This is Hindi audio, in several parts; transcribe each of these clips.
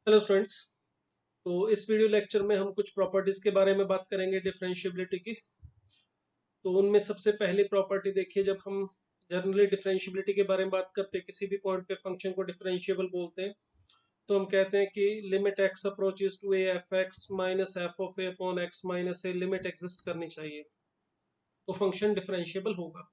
Hello students. तो इस वीडियो लेक्चर में हम कुछ प्रॉपर्टीज के बारे में बात करेंगे डिफरेंशिएबिलिटी की। तो उनमें सबसे पहली प्रॉपर्टी देखिए, जब हम जनरली डिफरेंशिएबिलिटी के बारे में बात करते हैं, किसी भी पॉइंट पे फंक्शन को डिफरेंशिएबल बोलते हैं, तो हम कहते हैं कि limit x approaches to a f x minus f of a upon x minus a limit exist करनी चाहिए तो फंक्शन डिफरेंशिएबल होगा।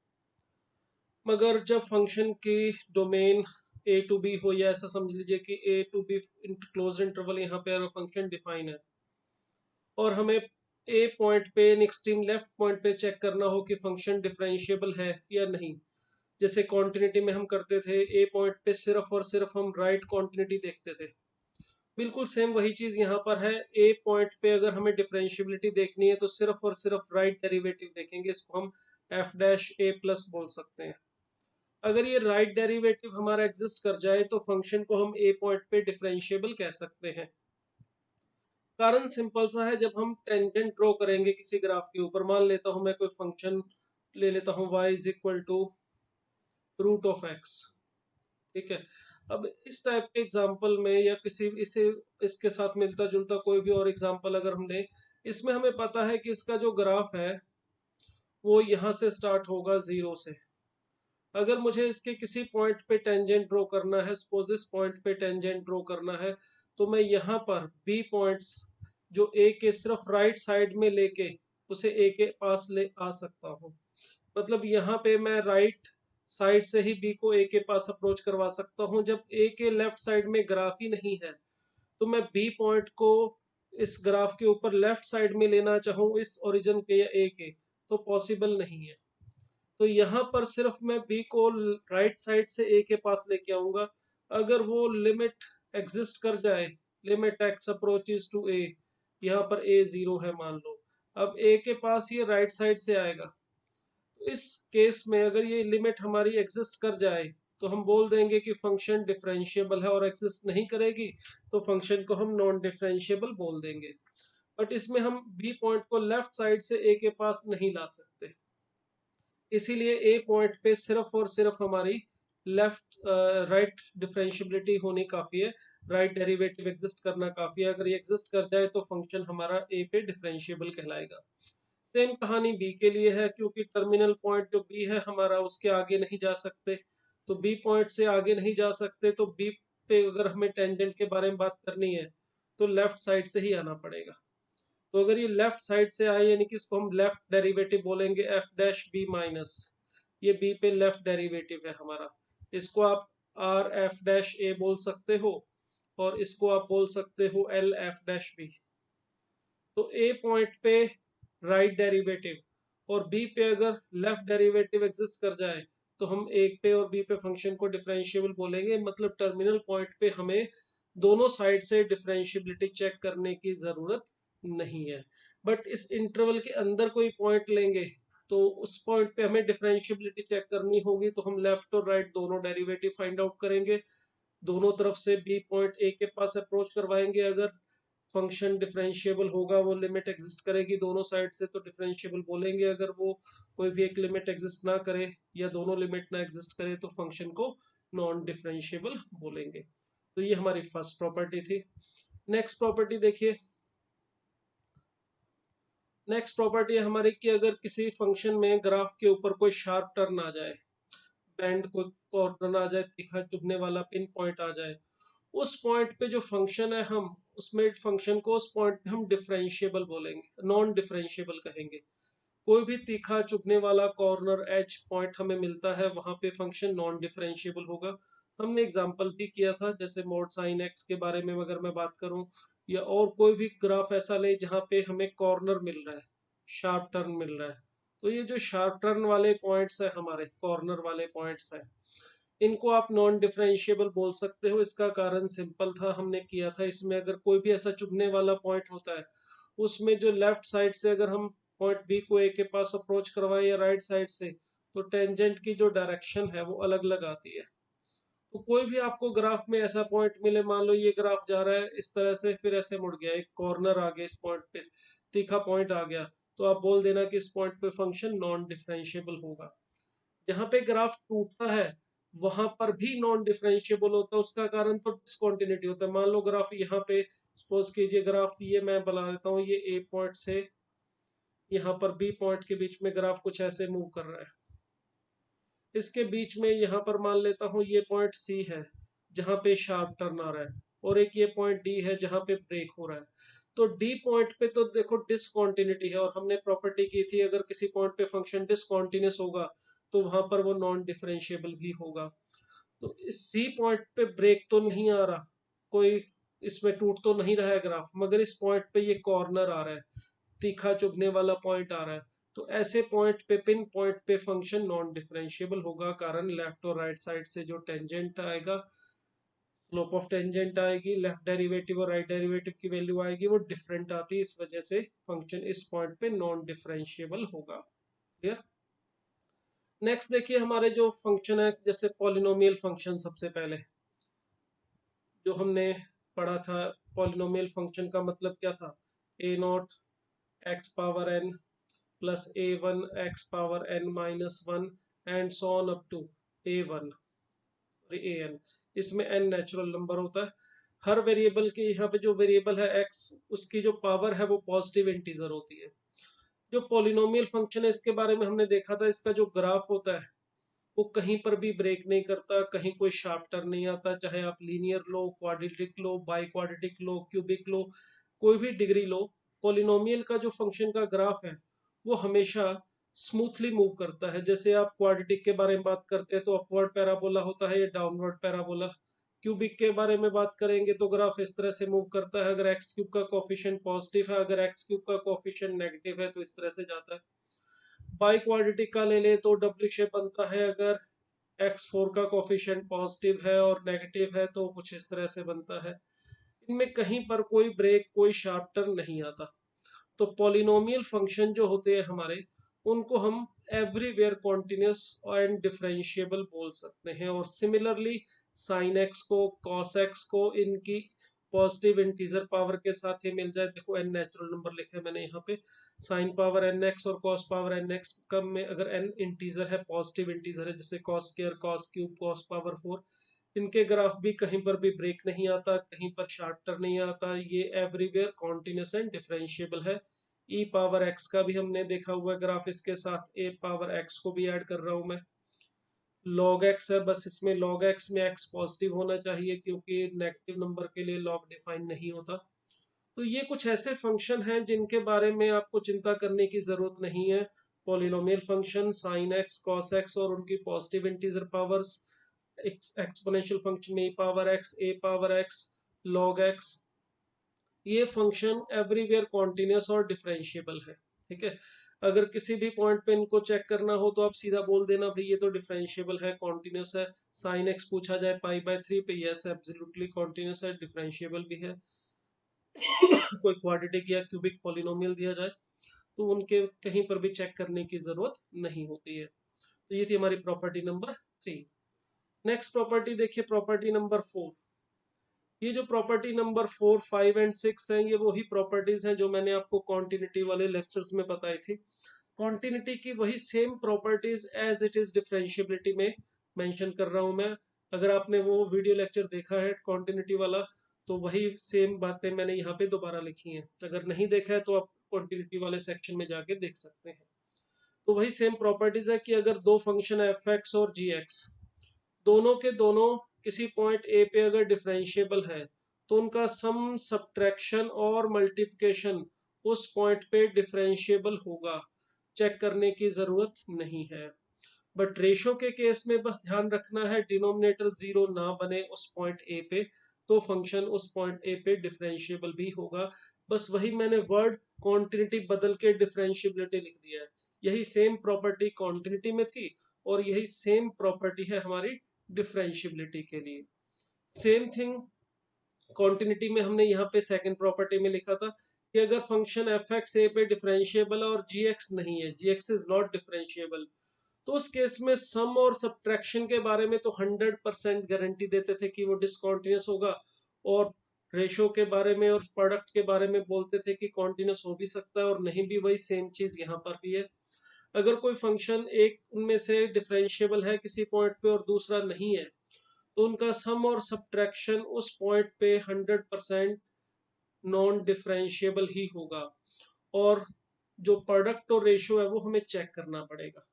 मगर जब फंक्शन की डोमेन ए टू बी हो, या ऐसा समझ लीजिए कि ए टू बी क्लोज इंटरवल यहाँ पे अगर फंक्शन डिफाइन है और हमें ए पॉइंट पे एक्सट्रीम लेफ्ट पॉइंट पे चेक करना हो कि फंक्शन डिफरेंशिएबल है या नहीं, जैसे कॉन्टिन्यूटी में हम करते थे, ए पॉइंट पे सिर्फ और सिर्फ हम राइट कॉन्टिन्यूटी देखते थे। बिल्कुल सेम वही चीज यहाँ पर है। ए पॉइंट पे अगर हमें डिफरेंशिएबिलिटी देखनी है तो सिर्फ और सिर्फ राइट डेरिवेटिव देखेंगे, इसको हम एफ डैश ए प्लस बोल सकते हैं। अगर ये राइट डेरिवेटिव हमारा एग्जिस्ट कर जाए तो फंक्शन को हम ए पॉइंट पे डिफरेंशिएबल कह सकते हैं। कारण सिंपल सा है, जब हम टेंजेंट ड्रॉ करेंगे किसी ग्राफ के ऊपर, मान लेता हूं मैं कोई फंक्शन ले लेता हूं y is equal to root of x. ठीक है। अब इस टाइप के एग्जांपल में या किसी इसे इसके साथ मिलता जुलता कोई भी और एग्जांपल अगर हम लें, इसमें हमें पता है कि इसका जो ग्राफ है वो यहाँ से स्टार्ट होगा जीरो से। अगर मुझे इसके किसी पॉइंट पे टेंजेंट ड्रॉ करना है, सपोज इस पॉइंट पे टेंजेंट ड्रॉ करना है, तो मैं यहाँ पर बी पॉइंट्स जो ए के सिर्फ राइट साइड में लेके उसे ए के पास ले आ सकता हूँ। मतलब यहाँ पे मैं राइट साइड से ही बी को ए के पास अप्रोच करवा सकता हूँ। जब ए के लेफ्ट साइड में ग्राफ ही नहीं है तो मैं बी पॉइंट को इस ग्राफ के ऊपर लेफ्ट साइड में लेना चाहूँ इस ओरिजिन के या ए के, तो पॉसिबल नहीं है। तो यहाँ पर सिर्फ मैं बी को राइट साइड से ए के पास लेके आऊंगा। अगर वो लिमिट एग्जिस्ट कर जाए, लिमिट एक्स अप्रोचेस टू ए, यहाँ पर ए जीरो है मान लो, अब ए के पास ये राइट साइड से आएगा, तो इस केस में अगर ये लिमिट हमारी एग्जिस्ट कर जाए तो हम बोल देंगे कि फंक्शन डिफरेंशिएबल है, और एग्जिस्ट नहीं करेगी तो फंक्शन को हम नॉन डिफरेंशिएबल बोल देंगे। बट इसमें हम बी पॉइंट को लेफ्ट साइड से ए के पास नहीं ला सकते, इसीलिए ए पॉइंट पे सिर्फ और सिर्फ हमारी लेफ्ट राइट डिफरेंशिएबिलिटी होनी काफी है, राइट डेरिवेटिव एग्जिस्ट करना काफी है। अगर ये एग्जिस्ट कर जाए तो फंक्शन हमारा ए पे डिफरेंशिएबल कहलाएगा। सेम कहानी बी के लिए है, क्योंकि टर्मिनल पॉइंट जो बी है हमारा, उसके आगे नहीं जा सकते। तो बी पॉइंट से आगे नहीं जा सकते तो बी पे अगर हमें टेंजेंट के बारे में बात करनी है तो लेफ्ट साइड से ही आना पड़ेगा। तो अगर ये लेफ्ट साइड से आए, यानी कि इसको हम लेफ्ट डेरिवेटिव बोलेंगे एफ डैश बी माइनस, ये बी पे लेफ्ट डेरिवेटिव है हमारा। इसको आप आर एफ डैश ए बोल सकते हो और इसको आप बोल सकते हो एल एफ डैश बी। तो ए पॉइंट पे राइट डेरिवेटिव और बी पे अगर लेफ्ट डेरिवेटिव एग्जिस्ट कर जाए तो हम एक पे और बी पे फंक्शन को डिफरेंशिएबल बोलेंगे। मतलब टर्मिनल पॉइंट पे हमें दोनों साइड से डिफरेंशिएबिलिटी चेक करने की जरूरत नहीं है। बट इस इंटरवल के अंदर कोई पॉइंट लेंगे तो उस पॉइंट पे हमें डिफरेंशिएबिलिटी चेक करनी होगी, तो हम लेफ्ट और राइट दोनों डेरिवेटिव फाइंड आउट करेंगे। दोनों तरफ से बी पॉइंट ए के पास अप्रोच करवाएंगे। अगर फंक्शन डिफरेंशिएबल होगा, वो लिमिट एग्जिस्ट करेगी दोनों साइड से, तो डिफरेंशिएबल बोलेंगे। अगर वो कोई भी एक लिमिट एग्जिस्ट ना करे या दोनों लिमिट ना एग्जिस्ट करे तो फंक्शन को नॉन डिफरेंशिएबल बोलेंगे। तो ये हमारी फर्स्ट प्रॉपर्टी थी। नेक्स्ट प्रॉपर्टी देखिए। नेक्स्ट प्रॉपर्टी है हमारी कि अगर किसी फंक्शन में ग्राफ के ऊपर कोई शार्प टर्न आ जाए, बैंड कोई कॉर्नर आ जाए, तीखा चुभने वाला पिन पॉइंट आ जाए, उस पॉइंट पे जो फंक्शन है हम उसमें फंक्शन को उस पॉइंट पे हम डिफरेंशिएबल बोलेंगे, नॉन डिफरेंशिएबल कहेंगे। कोई भी तीखा चुभने वाला कॉर्नर एज पॉइंट हमें मिलता है, वहां पे फंक्शन नॉन डिफरेंशिएबल होगा। हमने एग्जांपल भी किया था, जैसे मोड साइन एक्स के बारे में अगर मैं बात करूं, या और कोई भी ग्राफ ऐसा ले जहां पे हमें कॉर्नर मिल रहा है, शार्प टर्न मिल रहा है, तो ये जो शार्प टर्न वाले पॉइंट्स है, हमारे कॉर्नर वाले पॉइंट्स है, इनको आप नॉन डिफरेंशिएबल बोल सकते हो। इसका कारण सिंपल था, हमने किया था इसमें, अगर कोई भी ऐसा चुभने वाला पॉइंट होता है उसमें जो लेफ्ट साइड से अगर हम पॉइंट बी को ए के पास अप्रोच करवाएं या राइट साइड से, तो टेंजेंट की जो डायरेक्शन है वो अलग अलग आती है। तो कोई भी आपको ग्राफ में ऐसा पॉइंट मिले, मान लो ये ग्राफ जा रहा है इस तरह से, फिर ऐसे मुड़ गया, एक कॉर्नर आ गया, इस पॉइंट पे तीखा पॉइंट आ गया, तो आप बोल देना कि इस पॉइंट पे फंक्शन नॉन डिफरेंशिएबल होगा। जहां पे ग्राफ टूटता है वहां पर भी नॉन डिफरेंशिएबल होता है। उसका कारण तो डिसकंटिन्यूटी होता है। मान लो ग्राफ यहाँ पे सपोज कीजिए, ग्राफ ये मैं बना लेता हूँ, ये ए पॉइंट से यहाँ पर बी पॉइंट के बीच में ग्राफ कुछ ऐसे मूव कर रहा है। इसके बीच में यहाँ पर मान लेता हूँ ये पॉइंट सी है जहाँ पे शार्प टर्न आ रहा है, और एक ये पॉइंट डी है जहाँ पे ब्रेक हो रहा है। तो डी पॉइंट पे तो देखो डिसकंटिन्यूटी है, और हमने प्रॉपर्टी की थी अगर किसी पॉइंट पे फंक्शन डिसकंटिन्यूअस होगा तो वहां पर वो नॉन डिफरेंशिएबल भी होगा। तो इस सी पॉइंट पे ब्रेक तो नहीं आ रहा, कोई इसमें टूट तो नहीं रहा है ग्राफ, मगर इस पॉइंट पे ये कॉर्नर आ रहा है, तीखा चुभने वाला पॉइंट आ रहा है। तो ऐसे पॉइंट पे, पिन पॉइंट पे फंक्शन नॉन डिफरेंशिएबल होगा, कारण लेफ्ट और राइट साइड से जो टेंजेंट आएगा, स्लोप ऑफ टेंजेंट आएगी, लेफ्ट डेरिवेटिव और राइट डेरिवेटिव की वैल्यू आएगी, वो डिफरेंट आती है। इस वजह से फंक्शन इस पॉइंट पे नॉन डिफरेंशिएबल होगा। क्लियर। नेक्स्ट देखिए हमारे जो फंक्शन है, जैसे पॉलिनोमियल फंक्शन, सबसे पहले जो हमने पढ़ा था, पॉलिनोमियल फंक्शन का मतलब क्या था, a naught x power n plus a one x power n minus one and so on up to a one a n. इसमें एन नेचुरल नंबर होता है। हर वेरिएबल के यहाँ पे जो वेरिएबल है एक्स, उसकी जो पावर है वो पॉजिटिव इंटीजर होती है। जो पॉलिनोमियल फंक्शन है इसके बारे में हमने देखा था, इसका जो ग्राफ होता है वो कहीं पर भी ब्रेक नहीं करता, कहीं कोई शार्प टर्न नहीं आता, चाहे आप लीनियर लो, क्वाड्रेटिक लो, बाई क्वाड्रेटिक लो, क्यूबिक लो, कोई भी डिग्री लो, पॉलिनोमियल का जो फंक्शन का ग्राफ है वो हमेशा स्मूथली मूव करता है। जैसे आप क्वाड्रेटिक के बारे में बात करते हैं तो अपवर्ड पैराबोला होता है, या डाउनवर्ड पैराबोला। क्यूबिक के बारे में बात करेंगे तो ग्राफ इस तरह से मूव करता है, अगर एक्स क्यूब का कोफिशिएंट पॉजिटिव है, अगर एक्स क्यूब का कोफिशिएंट नेगेटिव है तो इस तरह से जाता है। बाई क्वाड्रेटिक का ले ले तो डब्ल्यू शेप बनता है, अगर x4 का कोफिशिएंट पॉजिटिव है और नेगेटिव है तो कुछ इस तरह से बनता है। इनमें कहीं पर कोई ब्रेक, कोई शार्प टर्न नहीं आता। तो पॉलिनोमियल फंक्शन जो होते हैं हमारे, उनको हम एवरीवेयर कॉन्टिन्यूस एंड डिफरेंशिएबल बोल सकते हैं। और सिमिलरली साइन एक्स को, कॉस एक्स को, इनकी पॉजिटिव इंटीजर पावर के साथ ही मिल जाए। देखो एन नेचुरल नंबर लिखे हैं मैंने यहाँ पे, साइन पावर एन एक्स और कॉस पावर एन एक्स कम में अगर एन इंटीजर है, पॉजिटिव इंटीजर है, जैसे cos square, cos cube, cos power 4, इनके ग्राफ भी कहीं पर भी ब्रेक नहीं आता, कहीं पर शार्प टर्न नहीं आता, ये एवरीवेयर कॉन्टिन्यूस एंड डिफरेंशिएबल है। ई पावर एक्स का भी हमने देखा हुआ ग्राफ, इसके साथ ए पावर एक्स को भी ऐड कर रहा हूं मैं। लॉग एक्स है, बस इसमें लॉग एक्स में एक्स पॉजिटिव होना चाहिए क्योंकि नेगेटिव नंबर के लिए लॉग डिफाइन नहीं होता। तो ये कुछ ऐसे फंक्शन हैं जिनके बारे में आपको चिंता करने की जरूरत नहीं है। Polynomial function, sine x, cos x और उनकी positive integer powers, exponential function a power x, log x, ये फंक्शन एवरीवेयर कॉन्टिन्यूस और डिफरेंशिएबल है। ठीक है। अगर किसी भी पॉइंट पे इनको चेक करना हो तो आप सीधा बोल देना भाई ये तो डिफरेंशिएबल है, कॉन्टिन्यूस है। साइन एक्स पूछा जाए पाई/3 पे, यस एब्सोल्युटली कॉन्टिन्यूस है, डिफरेंशिएबल भी है। कोई क्वाड्रेटिक या क्यूबिक पॉलिनोमियल दिया जाए तो उनके कहीं पर भी चेक करने की जरूरत नहीं होती है। तो ये थी हमारी प्रॉपर्टी नंबर 3। नेक्स्ट प्रॉपर्टी देखिए, प्रॉपर्टी नंबर 4। ये जो प्रॉपर्टी नंबर 4, 5 एंड 6 हैं, ये वही प्रॉपर्टीज हैं जो मैंने आपको कॉन्टिन्यूटी वाले लेक्चर्स में बताई थी। कॉन्टिन्यूटी की वही same properties as it is differentiability में मेंशन कर रहा हूं मैं। अगर आपने वो वीडियो लेक्चर देखा है कॉन्टिन्यूटी वाला, तो वही सेम बातें मैंने यहाँ पे दोबारा लिखी हैं। अगर नहीं देखा है तो आप कॉन्टिन्यूटी वाले सेक्शन में जाके देख सकते हैं। तो वही सेम प्रॉपर्टीज है कि अगर दो फंक्शन है एफ एक्स और जी एक्स, दोनों के दोनों किसी पॉइंट ए पे अगर डिफरेंशिएबल है तो उनका सम, सब्ट्रैक्शन और मल्टीप्लिकेशन उस पॉइंट पे डिफरेंशिएबल होगा, चेक करने की जरूरत नहीं है। बट रेशो के केस में बस ध्यान रखना है डिनोमिनेटर जीरो ना बने उस पॉइंट ए पे, तो फंक्शन उस पॉइंट ए पे डिफरेंशिएबल भी होगा। बस वही मैंने वर्ड कॉन्टिन्यूटी बदल के डिफरेंशिएबिलिटी लिख दिया है। यही सेम प्रॉपर्टी कॉन्टिन्यूटी में थी और यही सेम प्रॉपर्टी है हमारी डिफरेंशिएबिलिटी के लिए। सेम थिंग कॉन्टिन्यूटी में हमने यहाँ पे सेकंड प्रॉपर्टी में लिखा था कि अगर फंक्शन एफ एक्स ए पे डिफरेंशिएबल और जी एक्स नहीं है, जी एक्स इज नॉट डिफरेंशिएबल, तो उस केस में सम और सब्ट्रैक्शन के बारे में तो 100% गारंटी देते थे कि वो डिसकॉन्टिन्यूस होगा, और रेशो के बारे में और प्रोडक्ट के बारे में बोलते थे कि कॉन्टिन्यूस हो भी सकता है और नहीं भी। वही सेम चीज यहाँ पर भी है। अगर कोई फंक्शन एक उनमें से डिफरेंशिएबल है किसी पॉइंट पे और दूसरा नहीं है, तो उनका सम और सब्ट्रैक्शन उस पॉइंट पे 100% नॉन डिफरेंशिएबल ही होगा। और जो प्रोडक्ट और रेशियो है वो हमें चेक करना पड़ेगा।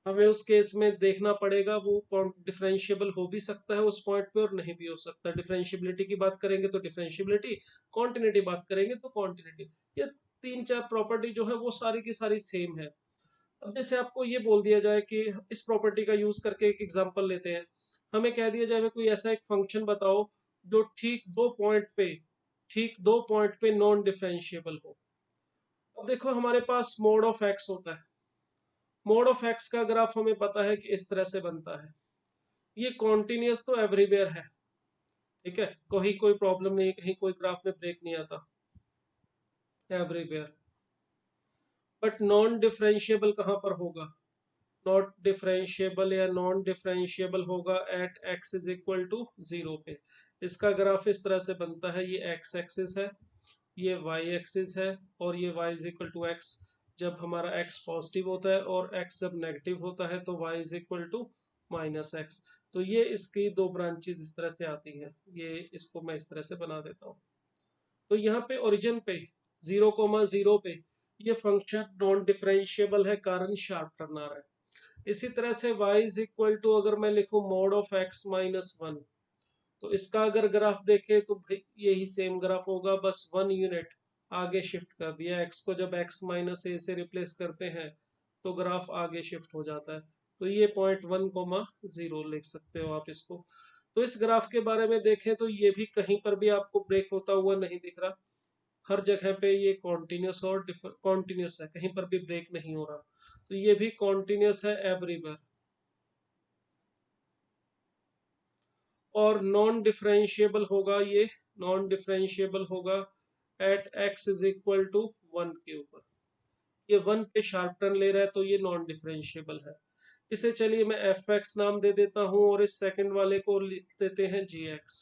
हमें उस केस में देखना पड़ेगा वो डिफरेंशिएबल हो भी सकता है उस पॉइंट पे और नहीं भी हो सकता। डिफरेंशिएबिलिटी की बात करेंगे तो डिफरेंशिएबिलिटी, कॉन्टिन्यूटी बात करेंगे तो कॉन्टिन्यूटी। ये तीन चार प्रॉपर्टी जो है वो सारी की सारी सेम है। अब जैसे आपको ये बोल दिया जाए कि इस प्रॉपर्टी का यूज करके एक एग्जांपल लेते हैं। हमें कह दिया जाए कोई ऐसा एक फंक्शन बताओ जो ठीक दो पॉइंट पे नॉन डिफरेंशिएबल हो। अब देखो हमारे पास मोड ऑफ एक्स होता है। मोड ऑफ एक्स का ग्राफ हमें पता है कि इस तरह से बनता है। ये कॉन्टिन्यूस तो एवरीवेयर है, ठीक है, कहीं कोई प्रॉब्लम नहीं, कहीं कोई ग्राफ में ब्रेक नहीं आता, एवरीवेयर। बट नॉन डिफरेंशिएबल कहाँ पर होगा? नॉट डिफरेंशिएबल या नॉन डिफरेंशिएबल होगा at x is equal to 0 पे। इसका ग्राफ इस तरह से बनता है, ये एक्स एक्सिस है, ये वाई एक्सिस है, और ये y is equal to x. जब हमारा एक्स पॉजिटिव होता है और एक्स जब नेगेटिव होता है तो y is equal to minus x. तो ये इसकी दो ब्रांचेस इस तरह से आती हैं। ये इसको मैं इस तरह से बना देता हूँ। तो यहाँ पे ओरिजिन पे 0,0 पे ये फंक्शन नॉन डिफरेंशिएबल है, कारण शार्प टर्न आ रहा है। इसी तरह से y इज इक्वल टू, अगर मैं लिखूं मोड ऑफ x माइनस 1, तो इसका अगर ग्राफ देखें तो भाई यही सेम ग्राफ होगा, बस 1 यूनिट आगे शिफ्ट कर दिया। x को जब x माइनस ए से रिप्लेस करते हैं तो ग्राफ आगे शिफ्ट हो जाता है। तो ये पॉइंट 1,0 लिख सकते हो आप इसको। तो इस ग्राफ के बारे में देखें तो ये भी कहीं पर भी आपको ब्रेक होता हुआ नहीं दिख रहा। हर जगह पे ये कॉन्टिन्यूस और कॉन्टिन्यूस है, कहीं पर भी ब्रेक नहीं हो रहा। तो ये भी कॉन्टिन्यूस है एवरीवेयर। और नॉन डिफरेंशिएबल होगा, ये नॉन डिफरेंशिएबल होगा at x is equal to 1 के ऊपर। ये 1 पे शार्प टर्न ले रहा है तो ये नॉन डिफरेंशिएबल है। इसे चलिए मैं एफ एक्स नाम दे देता हूं और इस सेकंड वाले को लिख देते हैं जी एक्स।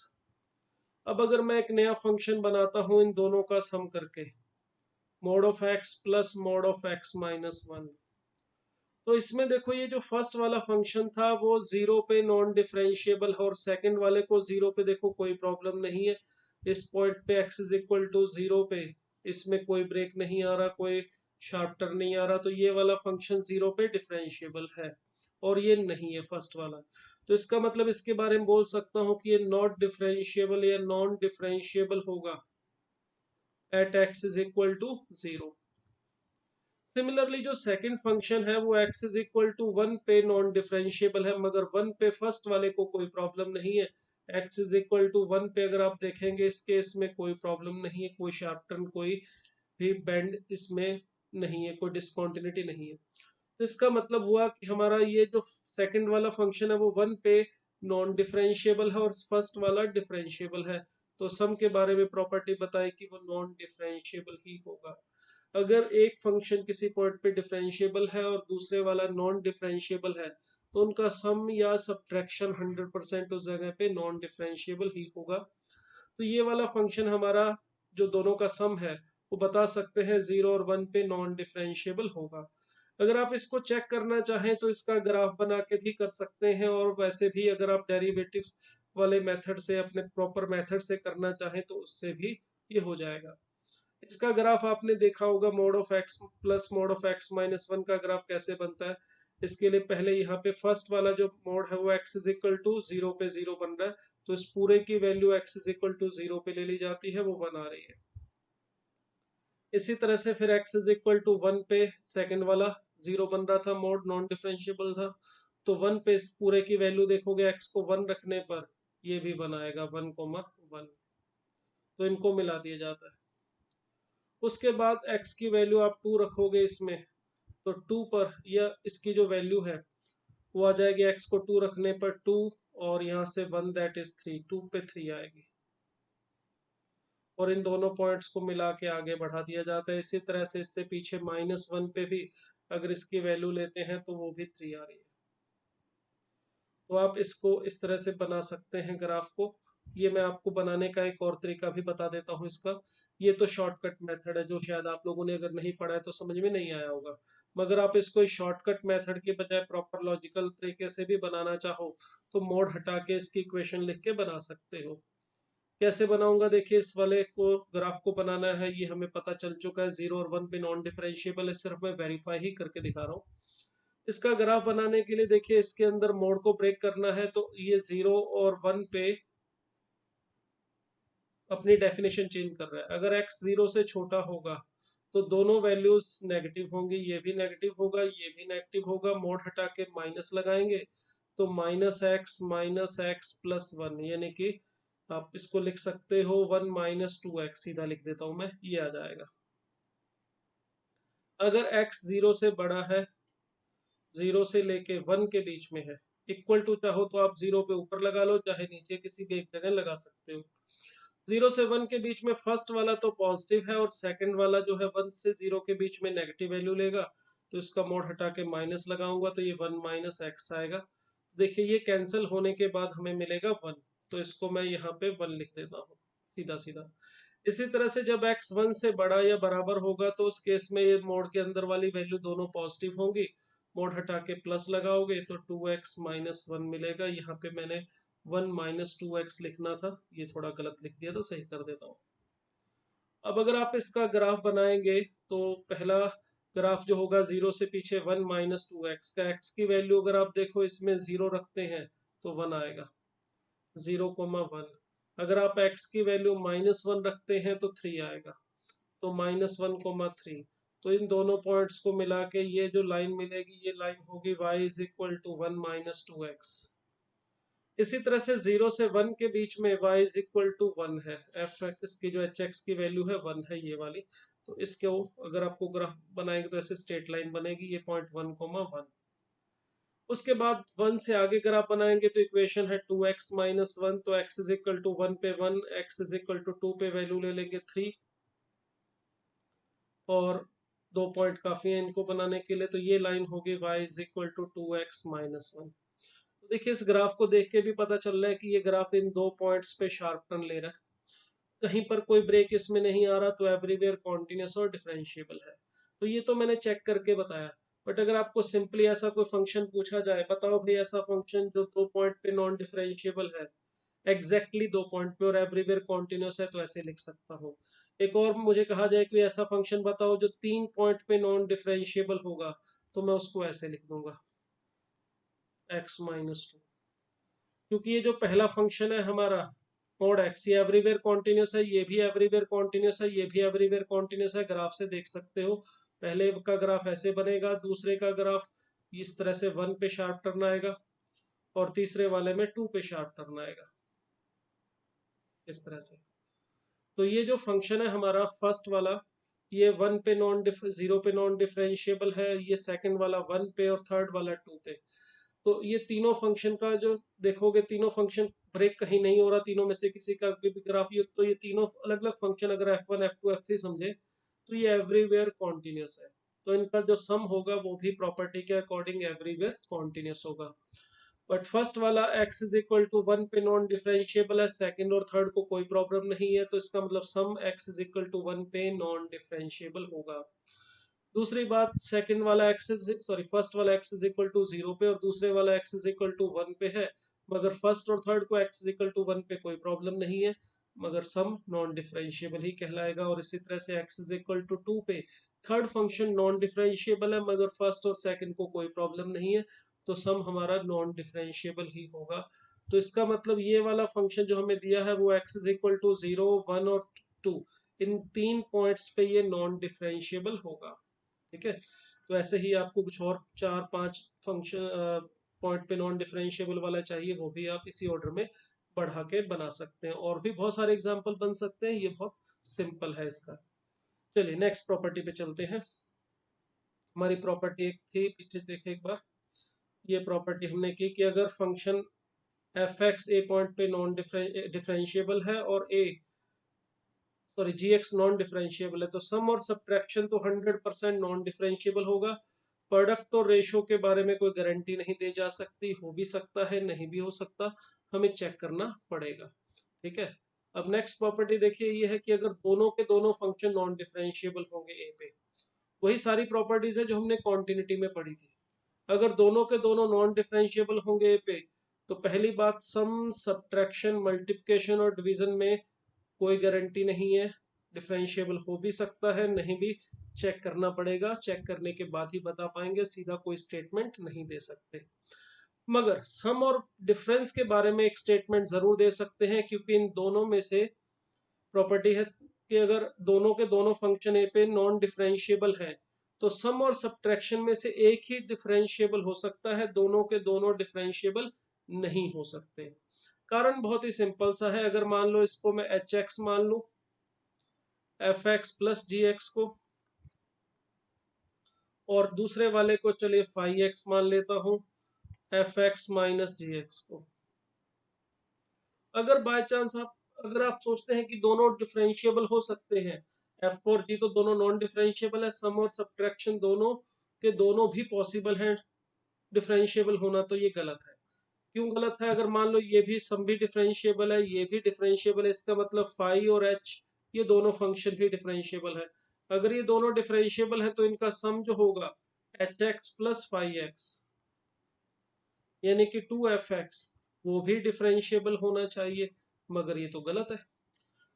अब अगर मैं एक नया फंक्शन बनाता हूं इन दोनों का सम करके, mode of x plus mode of x minus 1, तो इसमें देखो ये जो फर्स्ट वाला फंक्शन था वो 0 पे नॉन डिफरेंशिएबल है, और सेकंड वाले को 0 पे देखो कोई प्रॉब्लम नहीं है। इस पॉइंट पे x इज इक्वल टू 0 पे इसमें कोई ब्रेक नहीं आ रहा, कोई शार्प टर्न नहीं आ रहा, तो ये वाला फंक्शन 0 पे डिफरेंशिएबल है और ये नहीं है फर्स्ट वाला। तो इसका मतलब इसके बारे में बोल सकता हूँ कि ये नॉट डिफरेंशिएबल या नॉन डिफरेंशिएबल होगा at x is equal to 0। Similarly जो सेकंड फंक्शन है वो x इज इक्वल टू 1 पे नॉन डिफरेंशिएबल है, मगर 1 पे फर्स्ट वाले को कोई प्रॉब्लम नहीं है। x इज इक्वल टू 1 पे अगर आप देखेंगे इस केस में कोई प्रॉब्लम नहीं है, कोई शार्प टर्न, कोई भी बेंड इसमें नहीं है, कोई डिसकंटिन्यूटी नहीं है। तो इसका मतलब हुआ कि हमारा ये जो सेकंड वाला फंक्शन है वो 1 पे नॉन डिफरेंशिएबल है और फर्स्ट वाला डिफरेंशिएबल है। तो सम के बारे में प्रॉपर्टी बताई कि वो नॉन डिफरेंशिएबल ही होगा। अगर एक फंक्शन किसी पॉइंट पे डिफरेंशिएबल है और दूसरे वाला नॉन डिफरेंशिएबल है, तो उनका सम या सब्ट्रैक्शन 100% उस जगह पे नॉन डिफरेंशिएबल ही होगा। तो ये वाला फंक्शन हमारा जो दोनों का सम है वो बता सकते हैं 0 और 1 पे नॉन डिफरेंशिएबल होगा। अगर आप इसको चेक करना चाहें तो इसका ग्राफ बना के भी कर सकते हैं, और वैसे भी अगर आप डेरिवेटिव वाले मेथड से, अपने प्रॉपर मेथड से करना चाहें तो उससे भी ये हो जाएगा। इसका ग्राफ आपने देखा होगा, mode of x plus mode of x minus 1 का ग्राफ कैसे बनता है। इसके लिए पहले यहाँ पे फर्स्ट वाला जो मोड है वो एक्स इज इक्वल टू 0 पे 0 बन रहा है, तो इस पूरे की value x is equal to 0 पे ले ली जाती है, वो 1 आ रही है। इसी तरह से फिर एक्स इज इक्वल टू 1 पे सेकंड वाला 0 बन रहा था, मोड नॉन डिफरेंशिएबल था, तो 1 पे इस पूरे की वैल्यू देखोगे एक्स को 1 रखने पर ये भी बनाएगा 1,1। तो इनको मिला दिया जाता है। उसके बाद x की वैल्यू आप 2 रखोगे इसमें, तो 2 पर या इसकी जो वैल्यू है वो आ जाएगी x को 2 रखने पर 2, और यहाँ से 1 दैट इज 3, 2 पे 3 आएगी, और इन दोनों पॉइंट्स को मिला के आगे बढ़ा दिया जाता है। इसी तरह से इससे पीछे -1 पे भी अगर इसकी वैल्यू लेते हैं तो वो भी 3 आ रही है। तो आप इसको इस तरह से बना सकते हैं ग्राफ को। ये मैं आपको बनाने का एक और तरीका भी बता देता हूँ इसका। ये तो शॉर्टकट मेथड है जो शायद आप लोगों ने अगर नहीं पढ़ा है तो समझ में नहीं आया होगा। मगर आप इसको शॉर्टकट मेथड के बजाय प्रॉपर लॉजिकल तरीके से भी बनाना चाहो तो मोड हटा के इसकी इक्वेशन लिख के बना सकते हो। कैसे बनाऊंगा देखिए, इस वाले को ग्राफ को बनाना है, ये हमें पता चल चुका है 0 और 1 पे नॉन डिफरेंशिएबल है, सिर्फ मैं वेरीफाई ही करके दिखा रहा हूँ। इसका ग्राफ बनाने के लिए देखिए इसके अंदर मोड को ब्रेक करना है, तो ये 0 और 1 पे अपनी डेफिनेशन चेंज कर रहा है। अगर x 0 से छोटा होगा तो दोनों वैल्यूज नेगेटिव होंगी, ये भी नेगेटिव होगा, ये भी नेगेटिव होगा, मोड हटा के माइनस लगाएंगे तो -x प्लस 1, यानी कि आप इसको लिख सकते हो 1 - 2x, सीधा लिख देता हूं मैं, ये आ जाएगा। अगर x 0 से बड़ा है, 0 से लेके 1 के बीच में है, इक्वल टू चाहो तो आप 0 पे ऊपर लगा लो, चाहे नीचे किसी भी एक जगह लगा सकते हो। 0 से 1 के बीच में फर्स्ट वाला तो पॉजिटिव है और सेकंड वाला जो है 1 से 0 के बीच में नेगेटिव वैल्यू लेगा, तो इसका मोड हटा के माइनस लगाऊंगा तो ये 1 - x आएगा। देखिए ये कैंसिल होने के बाद हमें मिलेगा 1, तो इसको मैं यहाँ पे 1 लिख देता हूँ सीधा सीधा। इसी तरह से जब x 1 से बड़ा या बराबर होगा तो उस केस में ये मोड के अंदर वाली वैल्यू दोनों पॉजिटिव होंगी, मोड हटा के प्लस लगाओगे तो 2x - 1 मिलेगा। यहाँ पे मैंने 1 - 2x लिखना था, ये थोड़ा गलत लिख दिया, तो सही कर देता हूँ। अब अगर आप इसका ग्राफ बनाएंगे तो पहला ग्राफ जो होगा 0 से पीछे 1 - 2x का, x की वैल्यू अगर आप देखो इसमें 0 रखते हैं तो 1 आएगा, 0, 1। अगर आप x की वैल्यू -1 रखते हैं तो 3 आएगा, तो -1, 3। तो इन दोनों पॉइंट्स को मिला के ये जो लाइन मिलेगी, ये लाइन होगी y = 1 - 2x। इसी तरह से 0 से 1 के बीच में y = 1 है, f(x) की जो hx की वैल्यू है 1 है, ये वाली। तो इसको अगर आपको ग्राफ बनाएंगे तो ऐसे स्ट्रेट लाइन बनेगी, ये पॉइंट 1, 1। उसके बाद 1 से आगे अगर आप बनाएंगे तो इक्वेशन है 2x - 1, तो x = 1 पे 1, x = 2 पे वैल्यू ले लेंगे 3, और 2 पॉइंट काफी है इनको बनाने के लिए, तो ये लाइन होगी y = 2x - 1। तो देखिए इस ग्राफ को देख के भी पता चल रहा है कि ये ग्राफ इन 2 पॉइंट्स पे शार्प टर्न ले रहा है, कहीं पर कोई ब्रेक इसमें नहीं आ रहा, तो एवरीवेयर कॉन्टिन्यूस और डिफरेंशिएबल है। तो ये तो मैंने चेक करके बताया। बट अगर आपको सिंपली ऐसा कोई फंक्शन पूछा जाए, बताओ भाई ऐसा फंक्शन जो 2 पॉइंट पे नॉन डिफरेंशिएबल है, एग्जैक्टली 2 पॉइंट पे और एवरीवेयर कॉन्टिन्यूस है, तो ऐसे लिख सकता हूँ। एक और मुझे कहा जाए कि ऐसा फंक्शन बताओ जो 3 पॉइंट पे नॉन डिफरेंशिएबल होगा, तो मैं उसको ऐसे लिख दूंगा x - 2, क्योंकि ये जो पहला फंक्शन है हमारा mod x, ये एवरीवेयर कॉन्टिन्यूस है, ये भी एवरीवेयर कॉन्टिन्यूस है, ये भी एवरीवेयर कॉन्टिन्यूस है। ग्राफ से देख सकते हो, पहले का ग्राफ ऐसे बनेगा, दूसरे का ग्राफ इस तरह से 1 पे शार्प टर्न आएगा, और तीसरे वाले में 2 पे शार्प टर्न आएगा, इस तरह से। तो ये जो फंक्शन है हमारा फर्स्ट वाला, ये 1 पे 0 पे नॉन डिफरेंशिएबल है, ये सेकंड वाला 1 पे, और थर्ड वाला 2 पे। तो ये तीनों फंक्शन का जो देखोगे, तीनों फंक्शन ब्रेक कहीं नहीं हो रहा, तीनों में से किसी का भी ग्राफ, ये तो ये तीनों अलग अलग फंक्शन अगर f1 f2 f3 समझे तो ये एवरीवेयर कॉन्टिन्यूस है, तो इनका जो सम होगा वो भी प्रॉपर्टी के अकॉर्डिंग एवरीवेयर कॉन्टिन्यूस होगा। बट फर्स्ट वाला x = 1 पे नॉन डिफरेंशिएबल है, सेकंड और थर्ड को कोई प्रॉब्लम नहीं है, तो इसका मतलब सम x = 1 पे नॉन डिफरेंशिएबल होगा। दूसरी बात, सेकंड वाला फर्स्ट वाला x = 0 पे और दूसरे वाला x = 1 पे है, मगर फर्स्ट और थर्ड को x = 1 पे कोई प्रॉब्लम नहीं है, मगर सम नॉन डिफरेंशिएबल ही कहलाएगा। और इसी तरह से x = 2 पे थर्ड फंक्शन नॉन डिफरेंशिएबल है, मगर फर्स्ट और सेकंड को कोई प्रॉब्लम नहीं है, तो सम हमारा नॉन डिफरेंशिएबल ही होगा। तो इसका मतलब ये वाला फंक्शन जो हमें दिया है वो x = 0, 1 और 2, इन 3 पॉइंट्स पे ये नॉन डिफरेंशिएबल होगा। ठीक है, तो ऐसे ही आपको कुछ और 4-5 फंक्शन पॉइंट पे नॉन डिफरेंशिएबल वाला चाहिए, वो भी आप इसी ऑर्डर में बढ़ा के बना सकते हैं। और भी बहुत सारे एग्जांपल बन सकते हैं, ये बहुत सिंपल है इसका। चलिए नेक्स्ट प्रॉपर्टी पे चलते हैं। हमारी प्रॉपर्टी एक थी, पीछे देखें एक बार। ये प्रॉपर्टी हमने की कि अगर फंक्शन f(x) ए पॉइंट पे नॉन डिफरेंशिएबल है और gx नॉन डिफरेंशिएबल है, तो सम और सब्ट्रैक्शन तो 100% नॉन डिफरेंशिएबल होगा। प्रोडक्ट और रेशो के बारे में कोई गारंटी नहीं दी जा सकती, हो भी सकता है नहीं भी हो सकता, हमें चेक करना पड़ेगा। ठीक है, अब नेक्स्ट प्रॉपर्टी देखिए, ये है कि अगर दोनों के दोनों फंक्शन नॉन डिफरेंशिएबल होंगे ए पे, वही सारी प्रॉपर्टीज है जो हमने कॉन्टिन्यूटी में पढ़ी थी। अगर दोनों के दोनों नॉन डिफरेंशिएबल होंगे ए पे, तो पहली बात सम, सब्ट्रैक्शन, मल्टीप्लिकेशन और डिवीजन में कोई गारंटी नहीं है, डिफरेंशिएबल हो भी सकता है नहीं भी, चेक करना पड़ेगा, चेक करने के बाद ही बता पाएंगे, सीधा कोई स्टेटमेंट नहीं दे सकते। मगर सम और डिफरेंस के बारे में एक स्टेटमेंट जरूर दे सकते हैं, क्योंकि इन दोनों में से प्रॉपर्टी है कि अगर दोनों के दोनों फंक्शन ए पे नॉन डिफरेंशिएबल है, तो सम और सब्ट्रैक्शन में से एक ही डिफरेंशिएबल हो सकता है, दोनों के दोनों डिफरेंशिएबल नहीं हो सकते। कारण बहुत ही सिंपल सा है। अगर मान लो इसको मैं एच एक्स मान लू, एफ एक्स प्लस जी एक्स को, और दूसरे वाले को चलिए फाई एक्स मान लेता हूं, एफ एक्स माइनस जी एक्स को। अगर बाय चांस अगर आप सोचते हैं कि दोनों डिफरेंशिएबल हो सकते हैं, एफ और जी तो दोनों नॉन डिफरेंशिएबल है, सम और सब्ट्रैक्शन दोनों के दोनों भी पॉसिबल है डिफरेंशिएबल होना, तो ये गलत है। क्यों गलत है? अगर मान लो ये भी सम भी डिफरेंशिएबल है, ये भी डिफरेंशिएबल है, इसका मतलब फाई और एच ये दोनों फंक्शन भी डिफरेंशिएबल है। अगर ये दोनों डिफरेंशिएबल है तो इनका सम जो होगा h x plus phi x, यानी कि 2f(x), वो भी डिफरेंशिएबल होना चाहिए, मगर ये तो गलत है।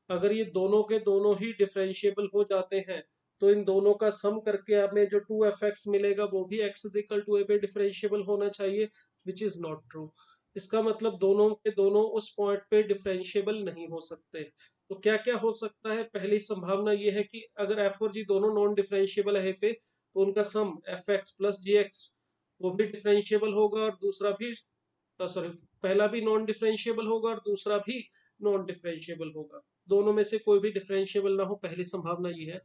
अगर ये दोनों के दोनों ही डिफरेंशिएबल हो जाते हैं, तो इन दोनों का सम करके हमें जो 2f(x) मिलेगा वो भी x is equal to a पे डिफरेंशिएबल होना चाहिए, विच इज नॉट ट्रू। इसका मतलब दोनों के दोनों उस पॉइंट पे डिफरेंशिएबल नहीं हो सकते। तो क्या क्या हो सकता है? पहली संभावना ये है कि अगर f और g दोनों नॉन डिफरेंशिएबल है पे, तो उनका सम fx प्लस जी एक्स वो भी डिफरेंशिएबल होगा, और दूसरा भी, सॉरी, पहला भी नॉन डिफरेंशिएबल होगा और दूसरा भी नॉन डिफरेंशिएबल होगा। दोनों में से कोई भी डिफरेंशिएबल ना हो, पहली संभावना ये है।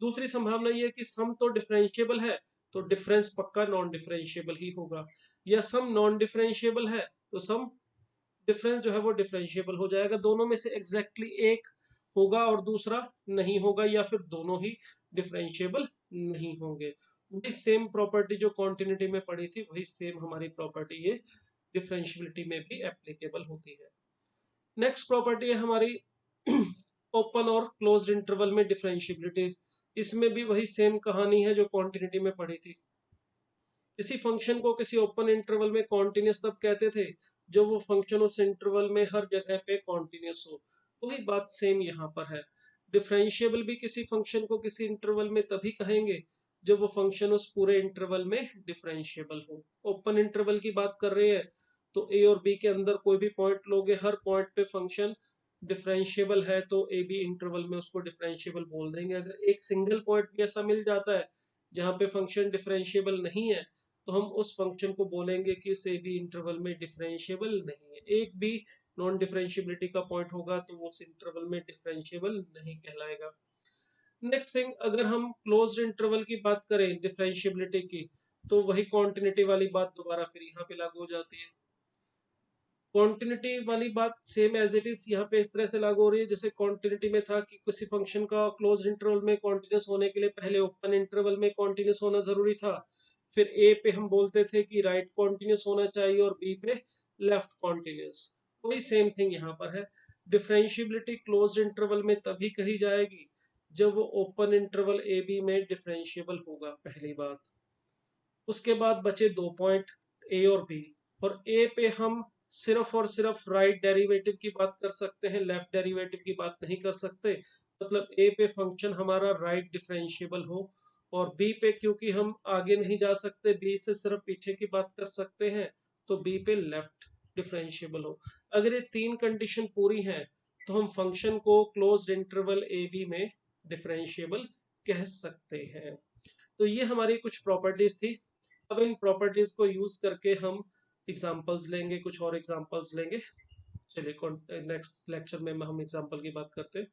दूसरी संभावना ये है कि सम तो डिफरेंशिएबल है, तो डिफरेंस पक्का नॉन डिफरेंशिएबल ही होगा, या सम नॉन डिफरेंशिएबल है तो सम डिफरेंस जो है वो डिफरेंशिएबल हो जाएगा। दोनों में से एग्जैक्टली एक होगा और दूसरा नहीं होगा, या फिर दोनों ही डिफरेंशिएबल नहीं होंगे। वही सेम प्रॉपर्टी जो कॉन्टिन्यूटी में पड़ी थी, वही सेम हमारी प्रॉपर्टी ये डिफरेंशियबिलिटी में भी एप्लीकेबल होती है। नेक्स्ट प्रॉपर्टी है हमारी ओपन और क्लोज्ड इंटरवल में डिफरेंशियबिलिटी। इसमें भी वही सेम कहानी है जो कॉन्टिन्यूटी में पढ़ी थी। किसी फंक्शन को किसी ओपन इंटरवल में कॉन्टिन्यूस तब कहते थे जब वो फंक्शन उस इंटरवल में हर जगह पे कॉन्टिन्यूस हो। वही बात सेम यहाँ पर है। डिफरेंशिएबल भी किसी फंक्शन को किसी इंटरवल में तभी कहेंगे जब वो फंक्शन उस पूरे इंटरवल में डिफरेंशिएबल हो। ओपन इंटरवल की बात कर रहे हैं तो ए और बी के अंदर कोई भी पॉइंट लोगे, हर पॉइंट पे फंक्शन डिफरेंशिएबल है तो ए बी इंटरवल में उसको डिफरेंशिएबल बोल देंगे। अगर एक सिंगल पॉइंट भी ऐसा मिल जाता है जहाँ पे फंक्शन डिफरेंशिएबल नहीं है, तो हम उस फंक्शन को बोलेंगे कि से भी इंटरवल में डिफरेंशिएबल नहीं है। एक भी नॉन डिफरेंशिएबिलिटी का पॉइंट होगा तो वो उस इंटरवल में डिफरेंशिएबल नहीं कहलाएगा। नेक्स्ट थिंग, अगर हम क्लोज्ड इंटरवल की बात करें डिफरेंशिएबिलिटी की, तो वही कॉन्टिन्यूटी वाली बात दोबारा फिर यहाँ पे लागू हो जाती है। कॉन्टिन्यूटी वाली बात सेम एज इट इज यहाँ पे इस तरह से लागू हो रही है जैसे कॉन्टिन्यूटी में था कि किसी फंक्शन का क्लोज इंटरवल में कॉन्टिन्यूस होने के लिए पहले ओपन इंटरवल में कॉन्टिन्यूस होना जरूरी था। फिर ए पे हम बोलते थे कि राइट कॉन्टिन्यूस होना चाहिए और बी पे लेफ्ट कॉन्टिन्यूस। वही सेम थिंग यहाँ पर है। डिफरेंशियबिलिटी क्लोज इंटरवल में तभी कही जाएगी जब वो ओपन इंटरवल ए बी में डिफरेंशिएबल होगा, पहली बात। उसके बाद बचे दो पॉइंट ए और बी, और ए पे हम सिर्फ और सिर्फ राइट डेरिवेटिव की बात कर सकते हैं, लेफ्ट डेरिवेटिव की बात नहीं कर सकते। मतलब ए पे फंक्शन हमारा राइट डिफरेंशिएबल हो, और बी पे क्योंकि हम आगे नहीं जा सकते, बी से सिर्फ पीछे की बात कर सकते हैं, तो बी पे लेफ्ट डिफरेंशिएबल हो। अगर ये तीन कंडीशन पूरी हैं तो हम फंक्शन को क्लोज्ड इंटरवल ए बी में डिफरेंशिएबल कह सकते हैं। तो ये हमारी कुछ प्रॉपर्टीज थी। अब इन प्रॉपर्टीज को यूज करके हम एग्जांपल्स लेंगे, कुछ और एग्जांपल्स लेंगे। चलिए नेक्स्ट लेक्चर में हम एग्जांपल की बात करते हैं।